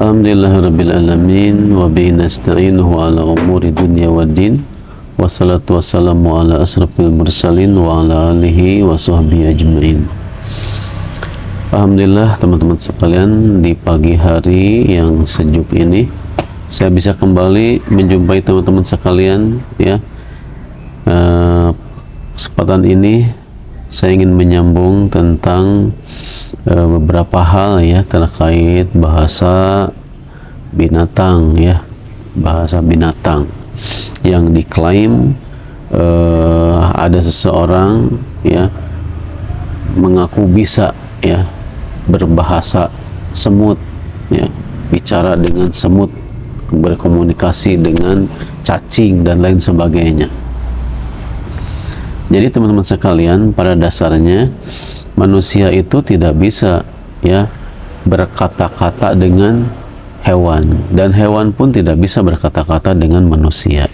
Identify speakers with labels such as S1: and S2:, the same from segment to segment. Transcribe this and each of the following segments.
S1: Alhamdulillahirabbil alamin wa bihi nasta'inuhu ala umuri dunya waddin. Wassalatu wassalamu ala asrafil mursalin wa ala alihi wa sahbihi ajma'in. Alhamdulillah teman-teman sekalian, di pagi hari yang sejuk ini saya bisa kembali menjumpai teman-teman sekalian ya. Kesempatan ini saya ingin menyambung tentang beberapa hal ya terkait bahasa binatang ya, bahasa binatang yang diklaim ada seseorang ya mengaku bisa ya berbahasa semut ya, bicara dengan semut, berkomunikasi dengan cacing dan lain sebagainya. Jadi teman-teman sekalian, pada dasarnya manusia itu tidak bisa ya berkata-kata dengan hewan, dan hewan pun tidak bisa berkata-kata dengan manusia.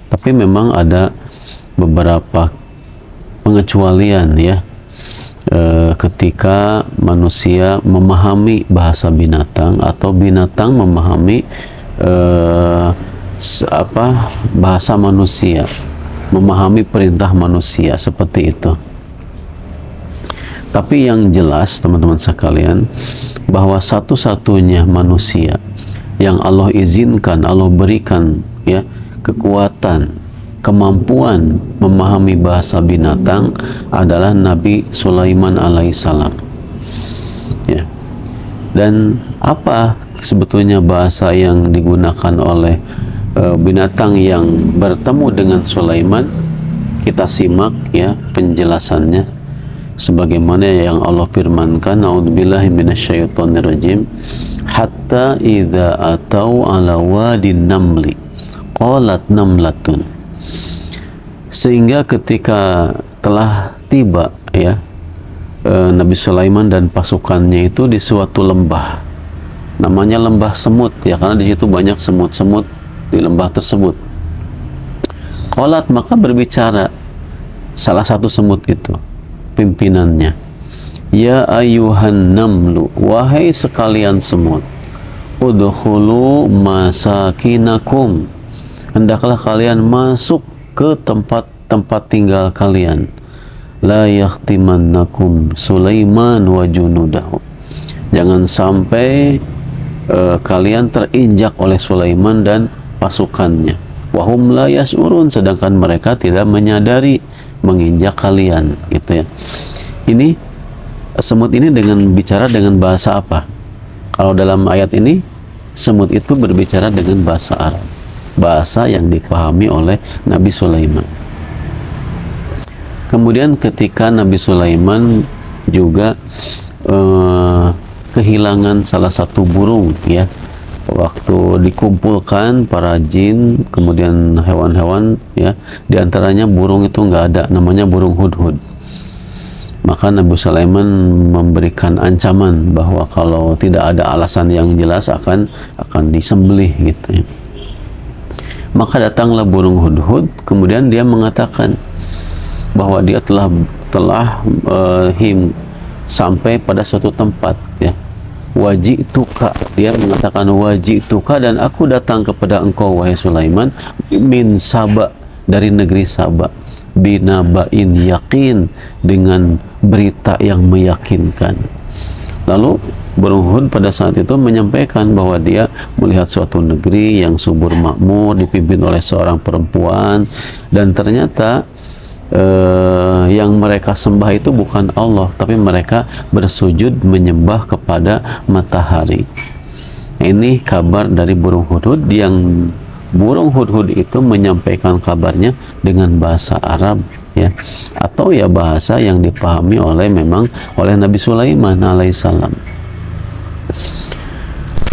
S1: Tapi memang ada beberapa pengecualian ya, ketika manusia memahami bahasa binatang atau binatang memahami bahasa manusia, memahami perintah manusia, seperti itu. Tapi yang jelas teman-teman sekalian, bahwa satu-satunya manusia yang Allah izinkan, Allah berikan ya kekuatan, kemampuan memahami bahasa binatang adalah Nabi Sulaiman alaihissalam ya. Dan apa sebetulnya bahasa yang digunakan oleh binatang yang bertemu dengan Sulaiman? Kita simak ya penjelasannya sebagaimana yang Allah firmankan, a'udzubillahi minasyaitonirrajim, hatta idza atau ala wadin namli qalat namlatun, sehingga ketika telah tiba ya Nabi Sulaiman dan pasukannya itu di suatu lembah, namanya lembah semut ya, karena di situ banyak semut-semut di lembah tersebut. Qalat, maka berbicara salah satu semut itu, pimpinannya, ya ayuhan namlu, wahai sekalian semut, udkhulu masakinakum, hendaklah kalian masuk ke tempat-tempat tinggal kalian, la yahtimannakum Sulaiman wa junudahu, jangan sampai kalian terinjak oleh Sulaiman dan pasukannya, wahum la yas'urun, sedangkan mereka tidak menyadari menginjak kalian, gitu ya. Ini semut ini dengan bicara dengan bahasa apa? Kalau dalam ayat ini semut itu berbicara dengan bahasa Arab, bahasa yang dipahami oleh Nabi Sulaiman. Kemudian ketika Nabi Sulaiman juga kehilangan salah satu burung ya, waktu dikumpulkan para jin kemudian hewan-hewan ya, diantaranya burung itu nggak ada, namanya burung hudhud. Maka Nabi Sulaiman memberikan ancaman bahwa kalau tidak ada alasan yang jelas akan disembelih gitu ya. Maka datanglah burung hudhud, kemudian dia mengatakan bahwa dia telah sampai pada suatu tempat ya, wajituka, dia mengatakan wajituka, dan aku datang kepada engkau wahai Sulaiman, min Saba, dari negeri Saba, binabain yakin, dengan berita yang meyakinkan. Lalu burung hud pada saat itu menyampaikan bahwa dia melihat suatu negeri yang subur makmur dipimpin oleh seorang perempuan, dan ternyata yang mereka sembah itu bukan Allah, tapi mereka bersujud menyembah kepada matahari. Ini kabar dari burung hudhud, yang burung hudhud itu menyampaikan kabarnya dengan bahasa Arab ya, atau ya bahasa yang dipahami oleh Nabi Sulaiman alaihissalam.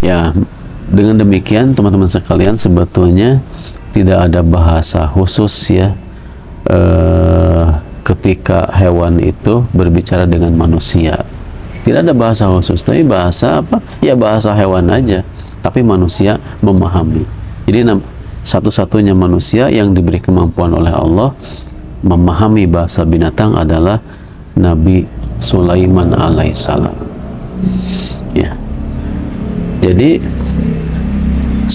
S1: Ya, dengan demikian teman-teman sekalian, sebetulnya tidak ada bahasa khusus ya ketika hewan itu berbicara dengan manusia. Tidak ada bahasa khusus, tapi bahasa apa? Ya bahasa hewan aja, tapi manusia memahami. Jadi satu-satunya manusia yang diberi kemampuan oleh Allah memahami bahasa binatang adalah Nabi Sulaiman alaihissalam. Ya. Jadi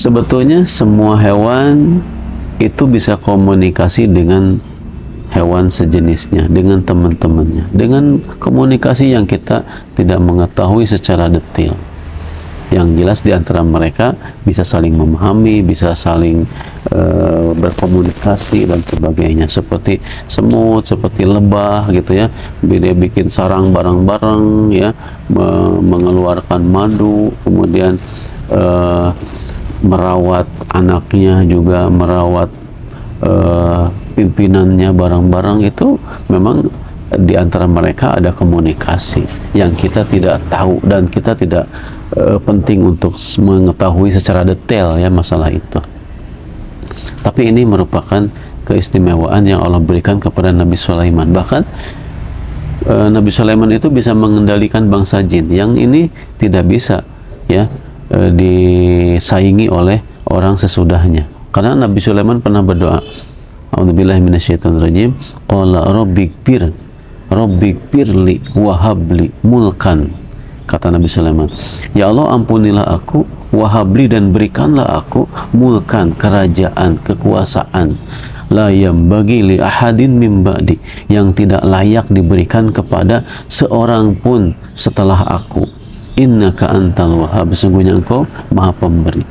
S1: Sebetulnya semua hewan itu bisa komunikasi dengan hewan sejenisnya, dengan teman-temannya, dengan komunikasi yang kita tidak mengetahui secara detail. Yang jelas di antara mereka bisa saling memahami, bisa saling berkomunikasi dan sebagainya. Seperti semut, seperti lebah gitu ya. Dia bikin sarang bareng-bareng ya, mengeluarkan madu, kemudian merawat anaknya juga, merawat pimpinannya bareng-bareng. Itu memang di antara mereka ada komunikasi yang kita tidak tahu dan kita tidak penting untuk mengetahui secara detail ya masalah itu. Tapi ini merupakan keistimewaan yang Allah berikan kepada Nabi Sulaiman. Bahkan Nabi Sulaiman itu bisa mengendalikan bangsa jin, yang ini tidak bisa ya disaingi oleh orang sesudahnya. Karena Nabi Sulaiman pernah berdoa, A'udzubillahi minasyaitonirrajim, qala rabbikfirli wahabli mulkan. Kata Nabi Sulaiman, ya Allah ampunilah aku, wahabli dan berikanlah aku mulkan, kerajaan, kekuasaan, la yambagi li ahadin min ba'di, yang tidak layak diberikan kepada seorang pun setelah aku. Innaka antal wahhab, sesungguhnya engkau maha pemberi.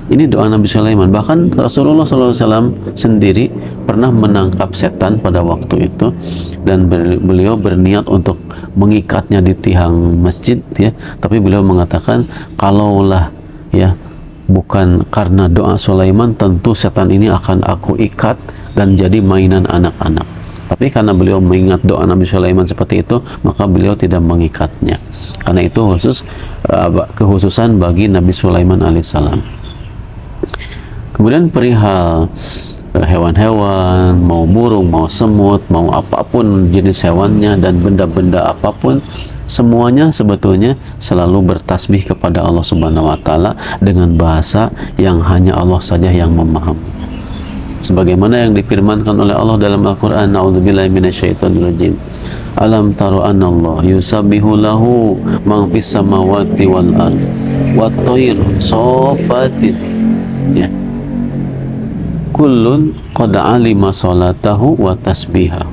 S1: Ini doa Nabi Sulaiman. Bahkan Rasulullah SAW sendiri pernah menangkap setan pada waktu itu, dan beliau berniat untuk mengikatnya di tiang masjid ya. Tapi beliau mengatakan, kalaulah ya bukan karena doa Sulaiman, tentu setan ini akan aku ikat dan jadi mainan anak-anak. Tapi karena beliau mengingat doa Nabi Sulaiman seperti itu, maka beliau tidak mengikatnya. Karena itu kekhususan bagi Nabi Sulaiman alaihissalam. Kemudian perihal hewan-hewan, mau burung, mau semut, mau apapun jenis hewannya dan benda-benda apapun, semuanya sebetulnya selalu bertasbih kepada Allah Subhanahu wa taala dengan bahasa yang hanya Allah saja yang memahami. Sebagaimana yang difirmankan oleh Allah dalam Al-Qur'an, A'udzubillahi minasyaitonirrajim. Alam taru anallah yusabbihu lahu man fis samawati wal ard wat thair safatin. Ya. Kullun qad alima salatahu wa tasbihah.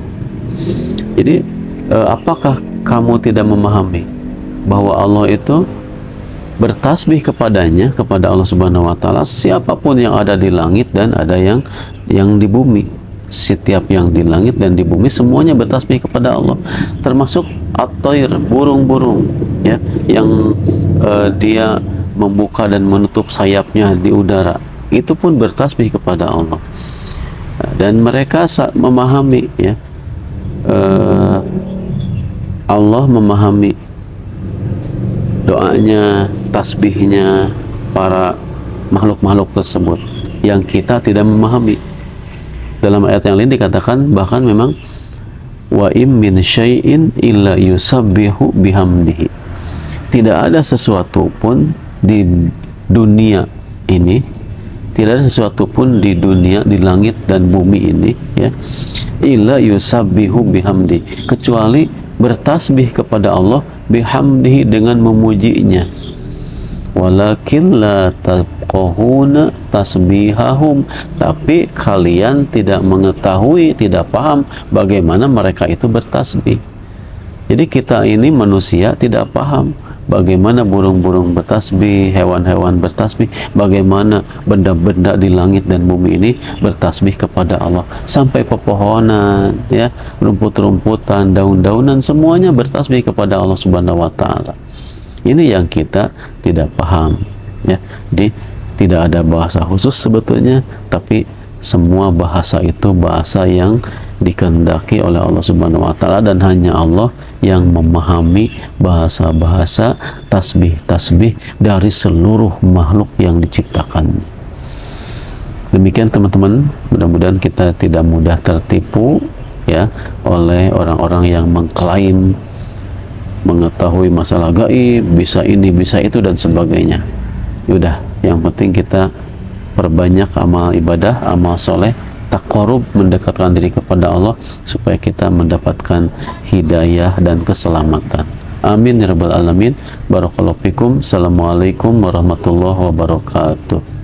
S1: Jadi apakah kamu tidak memahami bahwa Allah itu bertasbih kepadanya, kepada Allah Subhanahu wa taala, siapapun yang ada di langit dan ada yang di bumi. Setiap yang di langit dan di bumi semuanya bertasbih kepada Allah, termasuk at-thair, burung-burung ya, yang dia membuka dan menutup sayapnya di udara, itu pun bertasbih kepada Allah. Dan mereka memahami ya, Allah memahami doanya, tasbihnya para makhluk-makhluk tersebut yang kita tidak memahami. Dalam ayat yang lain dikatakan bahkan memang wa im min syai'in illa yusabbihu bihamdihi. Tidak ada sesuatu pun di dunia ini, tidak ada sesuatu pun di dunia, di langit dan bumi ini ya, illa yusabbihu bihamdi, kecuali bertasbih kepada Allah bihamdihi, dengan memujinya. Walakin la tafqahuna tasbihahum, tapi kalian tidak mengetahui, tidak paham bagaimana mereka itu bertasbih. Jadi kita ini manusia tidak paham bagaimana burung-burung bertasbih, hewan-hewan bertasbih, bagaimana benda-benda di langit dan bumi ini bertasbih kepada Allah. Sampai pepohonan, ya, rumput-rumputan, daun-daunan, semuanya bertasbih kepada Allah Subhanahu wa taala. Ini yang kita tidak paham, ya. Jadi tidak ada bahasa khusus sebetulnya, tapi semua bahasa itu bahasa yang dikehendaki oleh Allah Subhanahu wa taala, dan hanya Allah yang memahami bahasa-bahasa tasbih-tasbih dari seluruh makhluk yang diciptakan. Demikian teman-teman, mudah-mudahan kita tidak mudah tertipu ya oleh orang-orang yang mengklaim mengetahui masalah gaib, bisa ini, bisa itu dan sebagainya. Yaudah, yang penting kita perbanyak amal ibadah, amal soleh, taqarrub, mendekatkan diri kepada Allah supaya kita mendapatkan hidayah dan keselamatan. Amin ya rabbal alamin. Barakallahu fikum. Assalamualaikum warahmatullahi wabarakatuh.